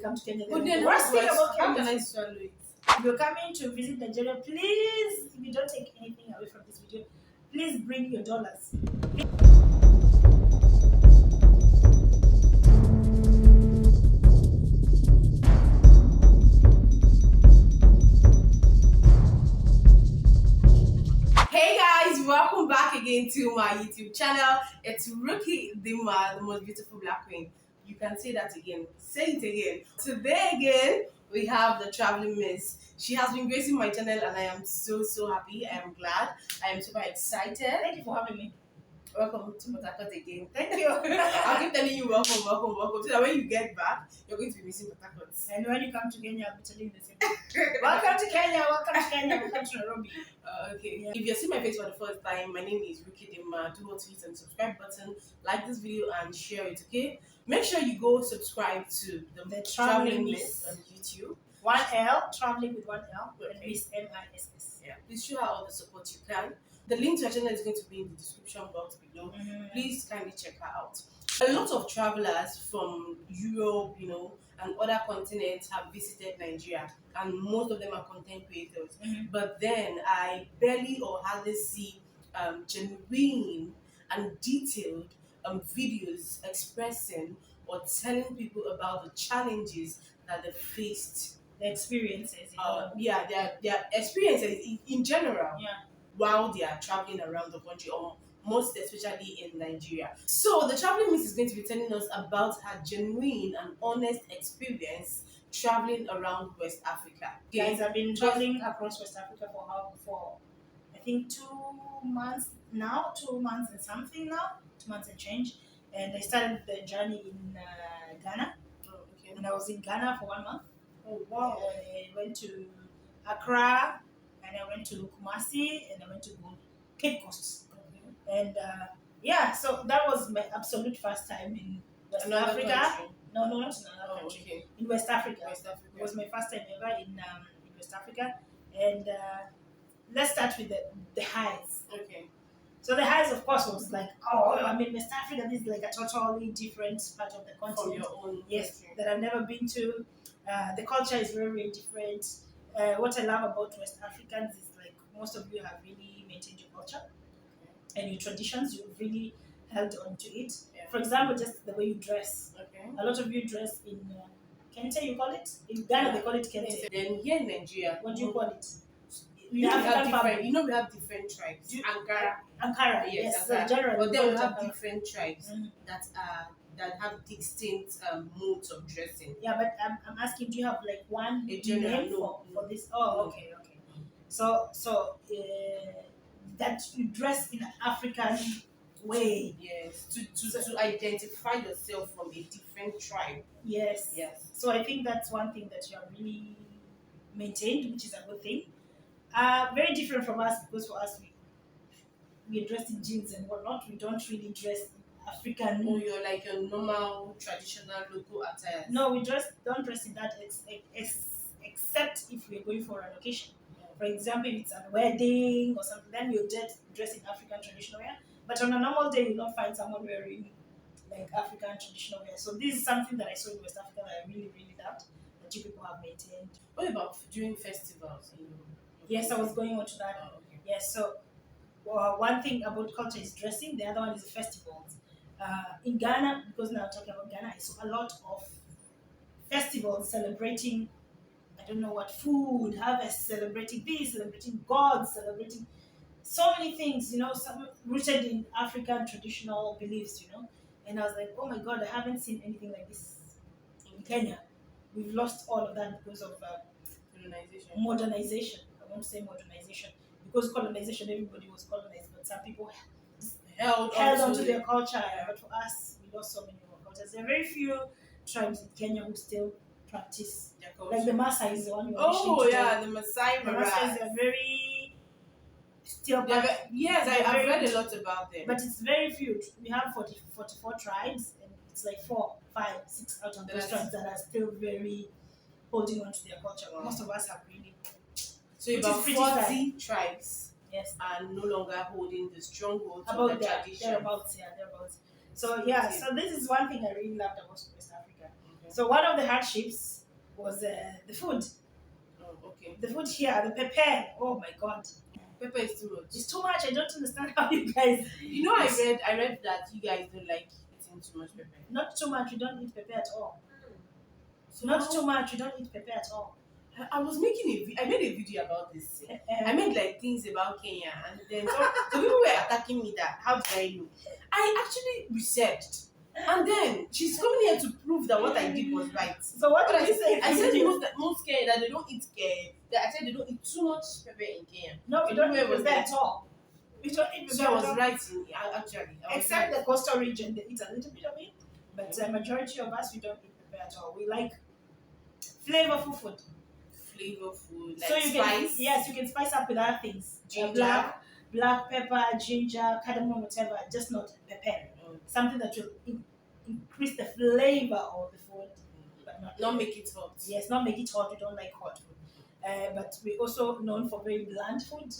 Come to Kenya. But then Worst thing about how Kenya can I is swallow it? if you're coming to visit Nigeria, please, if you don't take anything away from this video, please bring your dollars. Hey guys, welcome back again to my YouTube channel. It's Rookie Dima, the most beautiful black queen. You can say that again. Say it again. Today again, we have the traveling miss. She has been gracing my channel and I am so happy. I am glad. I am super excited. Thank you for having me. Welcome to Port Harcourt again. Thank you. I'll keep telling you welcome. So that when you get back, you're going to be missing Port Harcourt. And when you come to Kenya, I'll be telling you the same thing. Welcome to Kenya, welcome to Nairobi. Okay. Yeah. If you're seeing my face for the first time, my name is Rookie Dima. Do want to hit the subscribe button, like this video, and share it. Okay. Make sure you go subscribe to the Traveling Miss on YouTube. 1L, traveling with 1L, and Miss MISS. Yeah. Please show her all the support you can. The link to her channel is going to be in the description box below. Please kindly check her out. A lot of travelers from Europe, and other continents have visited Nigeria, and most of them are content creators. But then I barely or hardly see genuine and detailed videos expressing or telling people about the challenges that they faced. The experiences. Their experiences in general. Yeah. While they are traveling around the country, or most especially in Nigeria. So the traveling miss is going to be telling us about her genuine and honest experience traveling around West Africa. Guys, I've been traveling across West Africa for I think 2 months now, 2 months and something now, 2 months and change. And I started the journey in Ghana. Oh, okay. And I was in Ghana for 1 month. Oh wow! I went to Accra, and I went to Kumasi, and I went to Cape Coast. And so that was my absolute first time in West Africa. Country. No, not in another country. Okay. In West Africa. It was my first time ever in West Africa. And let's start with the highs. Okay. So the highs, of course, was like, West Africa, this is like a totally different part of the continent. From your own country. That I've never been to. The culture is very, very different. What I love about West Africans is like most of you have really maintained your culture and your traditions. You've really held on to it. Yeah. For example, just the way you dress. Okay. A lot of you dress in kente, you call it? In Ghana, they call it kente. Then here in Nigeria, what do you call it? We have different tribes. Ankara, yes. So generally, but then we have different tribes that have distinct modes of dressing. Yeah, but I'm asking, do you have like one name for this? Oh, okay. So that you dress in an African way. Yes, to identify yourself from a different tribe. Yes. So I think that's one thing that you have really maintained, which is a good thing. Very different from us, because for us we are dressed in jeans and whatnot. We don't really dress African. Oh, you're like your normal traditional local attire. No, we don't dress in that except if we're going for an occasion. For example, if it's a wedding or something, then we'll dress in African traditional wear. But on a normal day, you'll not find someone wearing like African traditional wear. So this is something that I saw in West Africa that I really, really loved, that you people have maintained. What about during festivals? Yes, I was going on to that. Oh, okay. Yes, so one thing about culture is dressing. The other one is festivals. In Ghana, because now I'm talking about Ghana, I saw a lot of festivals celebrating, I don't know what, food, harvest, celebrating this, celebrating gods, celebrating so many things, some rooted in African traditional beliefs, And I was like, oh my God, I haven't seen anything like this in Kenya. We've lost all of that because of modernization. I won't say modernization. Because colonization, everybody was colonized, but some people held on to their culture. Yeah. But for us, we lost so many of our cultures. There are very few tribes in Kenya who still practice their culture. Like the Maasai is the one you the Maasai. The Maasai are very still. Yes, I've read a lot about them. But it's very few. We have 44 tribes, and it's like 4, 5, 6 out of those tribes that are still very holding on to their culture. Wow. Most of us have really. So about 40 tribes, yes, are no longer holding the stronghold of the tradition. Thereabouts. So so this is one thing I really loved about West Africa. So one of the hardships was the food. Oh, okay. The food here, the pepper. Oh my god, Pepper is too much. it's too much. I don't understand how you guys. You know, I read that you guys don't like eating too much pepper. Not too much. We don't eat pepper at all. So Not too much. We don't eat pepper at all. I was making I made a video about this. I made like things about Kenya, and then so people were attacking me that how did I know? I actually researched, and then she's coming here to prove that what I did was right. So what But did you say? I said most Kenya that they don't eat that I said they don't eat too much pepper in Kenya. No, we don't eat Everywhere was pepper there. at all. We don't eat So pepper I at was all. right actually. I was Except right. the coastal region, they eat a little bit of it. But the majority of us, we don't eat pepper at all. We like flavorful food. Flavor food, So like you spice. can, yes, you can spice up with other things. Ginger. Black pepper, ginger, cardamom, whatever. Just not pepper. Mm. Something that will increase the flavor of the food, but Not make it hot. yes, not make it hot. We don't like hot food. But we're also known for very bland food.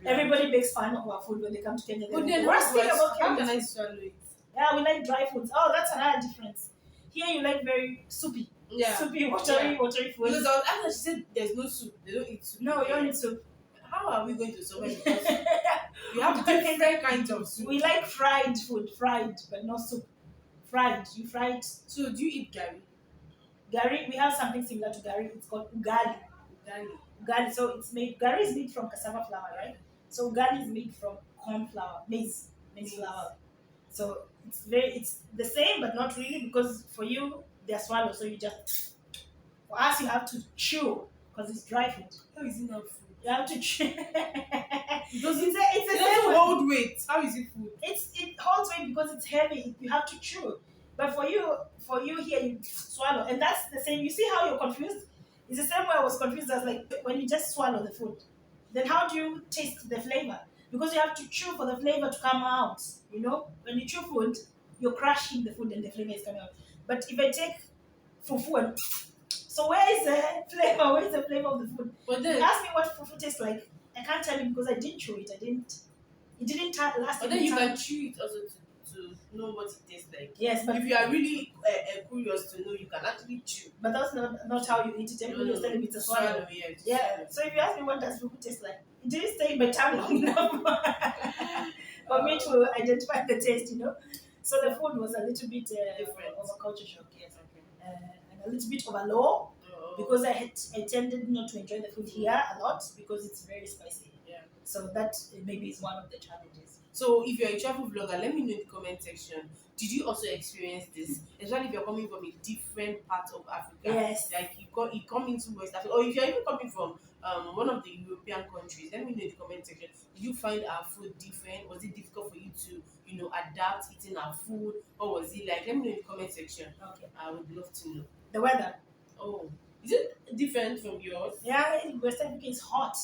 Everybody makes fun of our food when they come to Kenya. But The then worst thing about how Kenya can is, I swallow it? yeah, we like dry foods. Oh, that's another difference. Here you like very soupy, Yeah. soupy, watery food. Because I was after she said there's no soup. They don't eat soup. No, you don't need soup. How are we going to survive? Because you have different kinds of soup. We like fried food, fried, but not soup. Fried, you fried. So do you eat gari? Gari, we have something similar to gari. It's called ugali. Gari. Ugali, so it's made. Gari is made from cassava flour, right? So ugali is made from corn flour, maize flour. So it's the same, but not really, because for you they're swallow. So you just, for us you have to chew because it's dry food. How is it not food? You have to chew. It doesn't, It it doesn't hold weight. How is it food? it holds weight because it's heavy. You have to chew. But for you here, you swallow, and that's the same. You see how you're confused? It's the same way I was confused as like when you just swallow the food. Then how do you taste the flavor? Because you have to chew for the flavor to come out. You know, when you chew food, you're crushing the food and the flavor is coming out. But if I take fufu and so where is the flavor? Where is the flavor of the food? But then, You ask me what fufu tastes like. I can't tell you because I didn't chew it. It didn't last. but then you can chew it also to know what it tastes like. Yes, but If you are really curious to know, you can actually chew. but that's not how you eat it. Everybody was telling me it's a swallow. Yeah. Yeah. So if you ask me what does fufu taste like, it didn't stay in my tongue long enough for me to identify the taste. You know. So the food was a little bit Different. of a culture shock, yes, Okay. and a little bit of a law Oh. because I tended not to enjoy the food here a lot because it's very spicy. Yeah. So that maybe is one of the challenges. So if you're a travel vlogger, let me know in the comment section. Did you also experience this? Especially if you're coming from a different part of Africa. Yes. Like you come into West Africa, or if you're even coming from one of the European countries, let me know in the comment section. Did you find our food different? Was it difficult for you to, adapt eating our food? Or was it like, let me know in the comment section. Okay. I would love to know. The weather. Oh, is it different from yours? Yeah, West Africa is hot.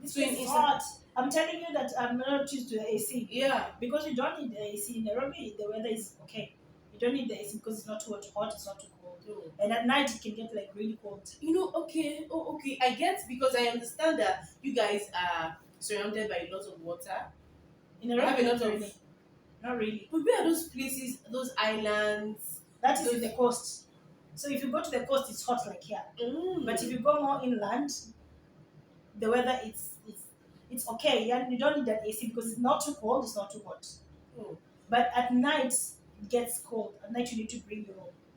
This So place is hot. I'm telling you that I'm not used to the AC. Yeah. Because you don't need the AC in Nairobi, the weather is okay. You don't need the AC because it's not too hot, it's not too cold. No. And at night it can get like really cold. Okay. Oh, okay. I get, because I understand that you guys are surrounded by a lot of water. In You Nairobi, have a not lot of. really. Not really. But where are those places, those islands? That is in the coast. So if you go to the coast, it's hot like here. But if you go more inland, the weather it's okay. And you don't need that AC because it's not too cold, it's not too hot. Oh. But at night it gets cold. At night you need to bring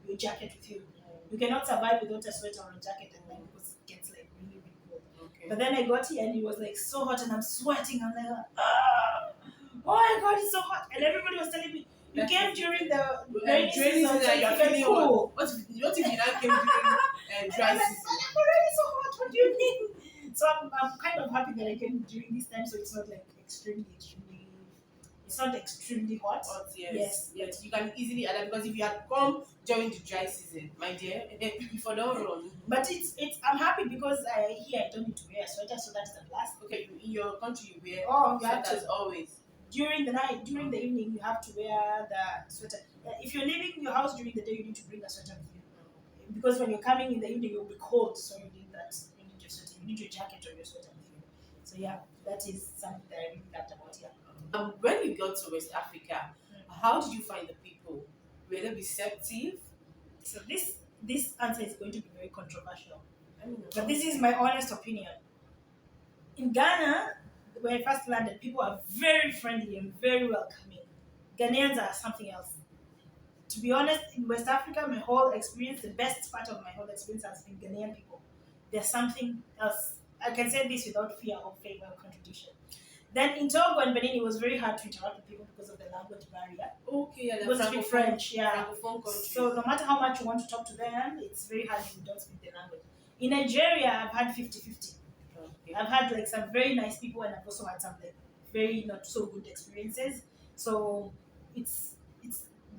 your jacket with you. You cannot survive without a sweater or a jacket at night because it gets like really, really cold. Okay. But then I got here and it was like so hot and I'm sweating. I'm like, ah, oh my god, it's so hot. And everybody was telling me, you came during the rainy season, so that you're it's even feeling cool. hot. What if you now came during And dry I'm like, season? I'm already so hot. What do you mean? So I'm kind of happy that I came during this time, so it's not like extremely. It's not extremely hot. Hot, Yes. Yes. You can easily adapt, because if you had come during the dry season, my dear, if I don't run. But it's. I'm happy because here I don't need to wear a sweater, so that's the plus. Okay, in your country you wear Oh, you have sweaters to. always. During the night, during the evening, you have to wear the sweater. If you're leaving your house during the day, you need to bring a sweater with you. Because when you're coming in the evening, you'll be cold, so you need that. You need your sweater. You need your jacket or your sweater with you. So yeah, that is something that I really loved about here. When you got to West Africa, how did you find the people? Were they receptive? So this answer is going to be very controversial, I don't know. but this is my honest opinion. In Ghana, when I first landed, people are very friendly and very welcoming. Ghanaians are something else. To be honest, in West Africa, my whole experience, the best part of my whole experience has been Ghanaian people. There's something else. I can say this without fear of favor or contradiction. Then in Togo and Benin, it was very hard to interact with people because of the language barrier. Okay, yeah, the Because speak French, yeah. francophone countries. So no matter how much you want to talk to them, it's very hard if you don't speak the language. In Nigeria, I've had 50-50. Okay. I've had like some very nice people, and I've also had some like very not so good experiences. So it's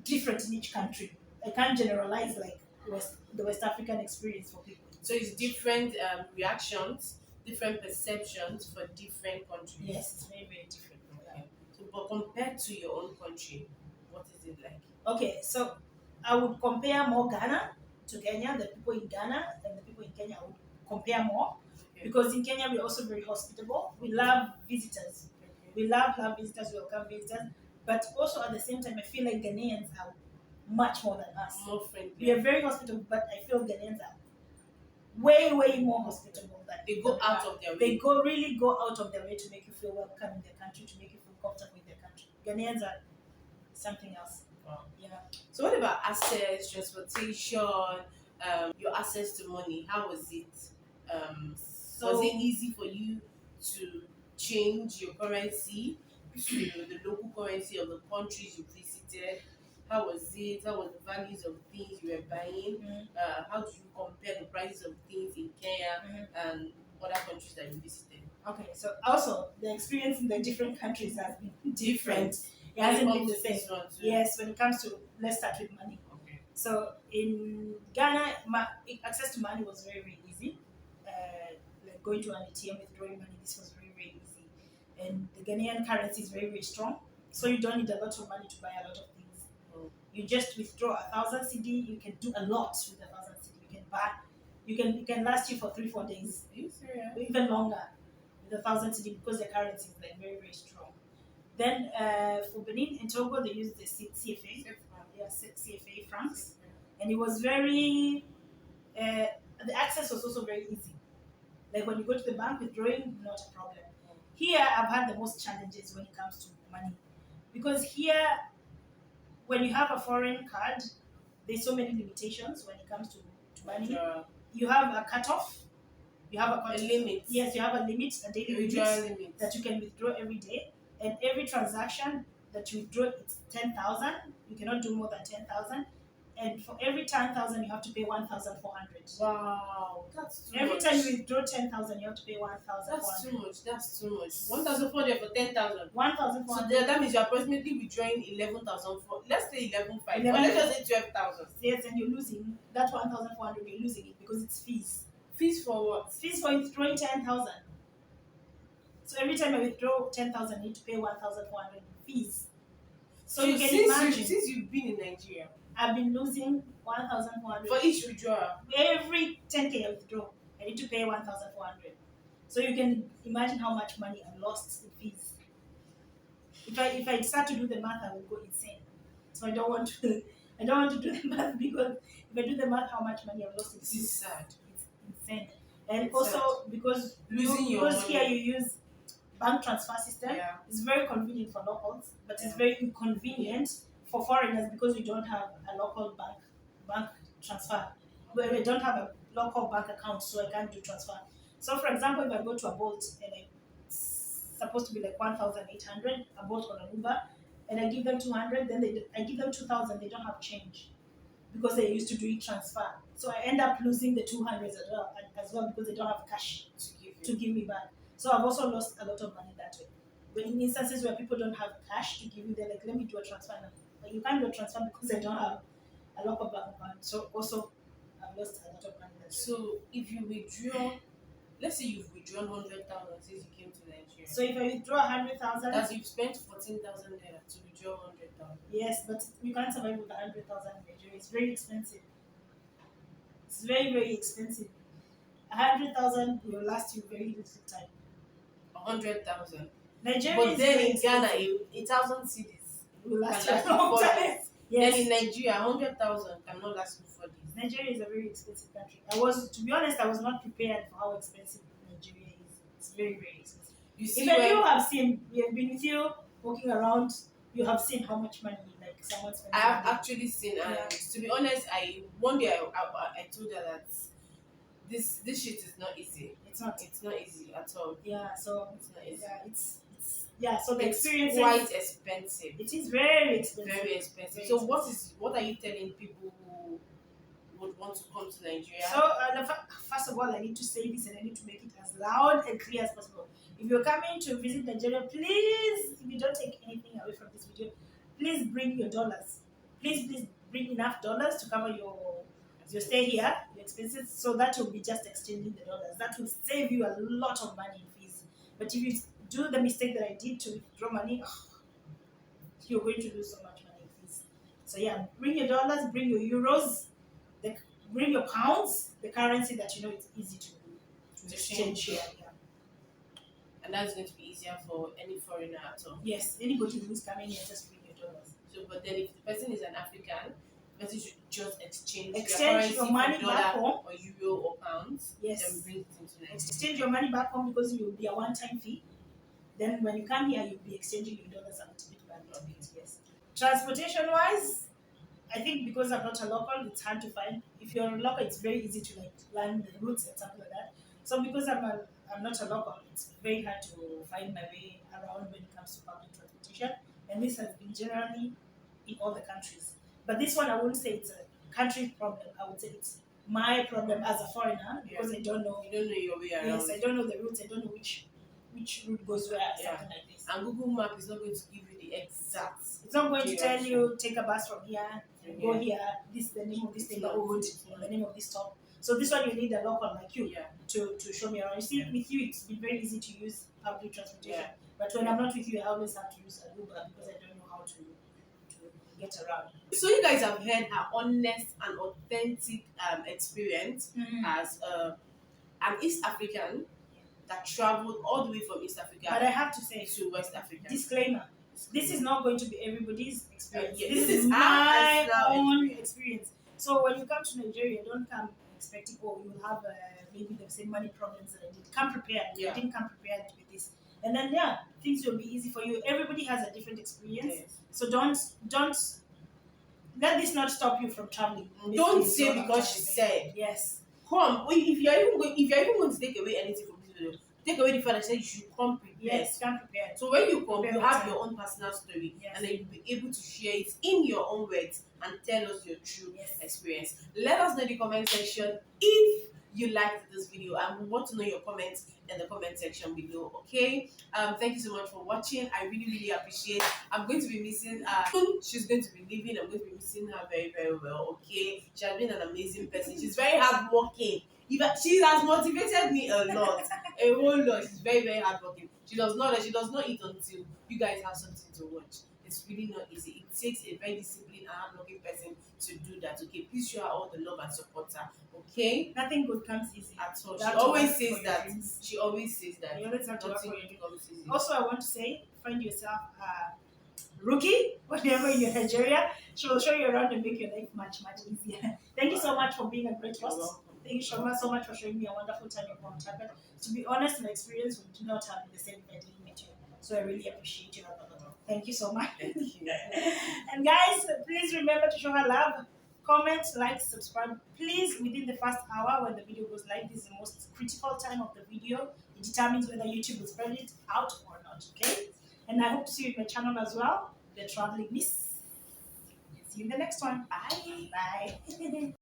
different in each country. I can't generalize like the West African experience for people. So it's different reactions, different perceptions for different countries. Yes, it's very very different. Okay. So, but compared to your own country, what is it like? Okay, so I would compare more Ghana to Kenya. The people in Ghana and the people in Kenya I would compare more. Okay. Because in Kenya, we're also very hospitable. We love visitors. Okay. We love visitors, we welcome visitors. But also at the same time, I feel like Ghanaians are much more than us. More friendly. We are very hospitable, but I feel Ghanaians are way, way more hospitable than They go out of their They way. really go out of their way to make you feel welcome in their country, to make you feel comfortable in their country. Ghanaians are something else. Wow. Yeah. So what about access, transportation, your access to money? How was it? Was it easy for you to change your currency to the local currency of the countries you visited? How was it? How was the values of things you were buying? How do you compare the prices of things in Kenya and other countries that you visited? Okay, so also the experience in the different countries has been different. It When hasn't comes been the to same. this one too. Yes, when it comes to, let's start with money. Okay. So in Ghana, access to money was very, very easy. Like going to an ATM, withdrawing money, this was very, very easy. And the Ghanaian currency is very, very strong. So you don't need a lot of money to buy a lot of things. You just withdraw 1,000 CD, you can do a lot with 1,000 CD. You can buy, it can last you for 3-4 days, Are you serious? even longer with 1,000 CD because the currency is like very, very strong. Then for Benin and Togo, they used the CFA, CFA francs, and it was very. The access was also very easy. Like when you go to the bank, withdrawing, not a problem. Here, I've had the most challenges when it comes to money, because here, when you have a foreign card, there's so many limitations when it comes to money. You have a cutoff. You have a limit. Yes, you have a limit, a daily limit that you can withdraw every day. And every transaction that you withdraw, it's 10,000. You cannot do more than 10,000. And for every 10,000, you have to pay 1,400. Wow, that's too Every much. time you withdraw 10,000, you have to pay 1,400. That's too much. That's too much. 1,400 for 10,000. 1,400. So that means you're approximately withdrawing 11,000 for. Let's say 11,500. Or let's just say 12,000. Yes, and you're losing that 1,400. You're losing it because it's fees. Fees for what? Fees for withdrawing 10,000. So every time I withdraw 10,000, I need to pay 1,400 in fees. So you can imagine. Since you've been in Nigeria, I've been losing 1,400 for each withdrawal. Every 10K I withdraw, I need to pay 1,400. So you can imagine how much money I've lost in fees. If I start to do the math, I will go insane. So I don't want to do the math, because if I do the math, how much money I've lost in This fees, is sad. it's insane. And It's also sad. because Losing your money. here you use bank transfer system. Yeah. It's very convenient for locals, but it's very inconvenient for foreigners because we don't have a local bank transfer. We don't have a local bank account, so I can't do transfer. So, for example, if I go to a Bolt and it's supposed to be like 1,800, a Bolt or an Uber, and I give them 200, then I give them 2,000. They don't have change because they used to do it transfer. So I end up losing the 200 as well because they don't have cash to give me back. So I've also lost a lot of money that way. But in instances where people don't have cash to give you, they're like, let me do a transfer now. But you can't do a transfer because I don't have a local bank account. So also, I've lost a lot of money that way. So if you withdraw, let's say you've withdrawn 100,000 since you came to Nigeria. So if I withdraw 100,000, that you've spent 14,000 naira to withdraw 100,000. Yes, but you can't survive with 100,000 in Nigeria. It's very expensive. It's very, very expensive. 100,000 will last you very little time. 100,000. Nigeria But is then very in Ghana, expensive. 1,000 cedis It will last can you last a you long 4 time. days. Yes. Then in Nigeria, 100,000 cannot last you 4 days. Nigeria is a very expensive country. To be honest, I was not prepared for how expensive Nigeria is. It's very, very expensive. You see, Even when you have seen, we have been with you walking around, you have seen how much money like someone spends. I have on actually seen, and Yeah. to be honest, one day I told her that this shit is not easy. It's not. It's not easy at all. Yeah. So It's not easy. yeah, yeah. So the It's experience quite expensive. it is very expensive. Very expensive. Very So expensive. what are you telling people who would want to come to Nigeria? So, first of all, I need to say this and I need to make it as loud and clear as possible. If you're coming to visit Nigeria, please, if you don't take anything away from this video, please bring your dollars. Please bring enough dollars to cover your stay here, your expenses. So that will be just exchanging the dollars. That will save you a lot of money in fees. But if you do the mistake that I did to withdraw money, you're going to lose so much money in fees. So yeah, bring your dollars, bring your euros, bring your pounds, the currency that you know it's easy to exchange here. Yeah. And that's going to be easier for any foreigner at all. Yes, anybody who's coming here, just bring your dollars. So, but then if the person is an African, the person should just exchange their Exchange currency your money for back dollar home. or euro or pounds. Yes. Then bring it into Nigeria. Exchange your money back home because it will be a one-time fee. Then when you come here, you'll be exchanging your dollars a little bit by little bit. Yes. Transportation-wise, I think because I'm not a local, it's hard to find. If you're a local, it's very easy to like learn the routes and stuff like that. So because I'm not a local, it's very hard to find my way around when it comes to public transportation. And this has been generally in all the countries. But this one, I wouldn't say it's a country problem. I would say it's my problem as a foreigner because I don't know. You don't know your way around. Yes, I don't know the routes. I don't know which route goes where. Something like this. And Google Map is not going to give you the exact. It's not going to tell you take a bus from here, go here. This is the name of this neighborhood, the name of this stop. So this one you need a local like you to show me around. You see, with you it's been very easy to use public transportation. But when I'm not with you, I always have to use an Uber because I don't know how to get around. So you guys have heard her honest and authentic experience as an East African that traveled all the way from East Africa. But I have to say, to West Africa. Disclaimer: this is not going to be everybody's experience. This is my own experience. So when you come to Nigeria, don't come expecting, oh, you'll have maybe the same money problems that I did. Come prepared. I didn't come prepared with this. And then things will be easy for you. Everybody has a different experience. So don't let this not stop you from traveling. Don't say because she said. Yes. Come. If you're even going to take away anything from this video, take away the fact that you should come prepared. Yes, come prepared. So when you come, you have your own personal story, and then you'll be able to share it in your own words and tell us your true experience. Let us know in the comment section if you liked this video, and we want to know your comments in the comment section below. Okay, thank you so much for watching. I really appreciate. I'm going to be missing she's going to be leaving. I'm going to be missing her very well. Okay, she has been an amazing person. She's very hardworking. She has motivated me a lot, a whole lot. She's very hardworking. She does not eat until you guys have something to watch. It's really not easy. It takes a very disciplined and hardworking person to do that. Okay, please show her all the love and support her. Okay, nothing good comes easy at all. She always says that. She always says that. You always have to work for your dreams. Also, I want to say, find yourself a rookie whenever you're in Nigeria. She will show you around and make your life much easier. Thank you so much for being a great host. Thank you so much for showing me a wonderful time in Mount Tabet. To be honest, my experience we do not have the same bed with you. So I really appreciate you. Thank you so much. Thank you. And guys, please remember to show her love. Comment, like, subscribe. Please, within the first hour when the video goes live, this is the most critical time of the video. It determines whether YouTube will spread it out or not. Okay? And I hope to see you in my channel as well. The Traveling Miss. See you in the next one. Bye. Bye.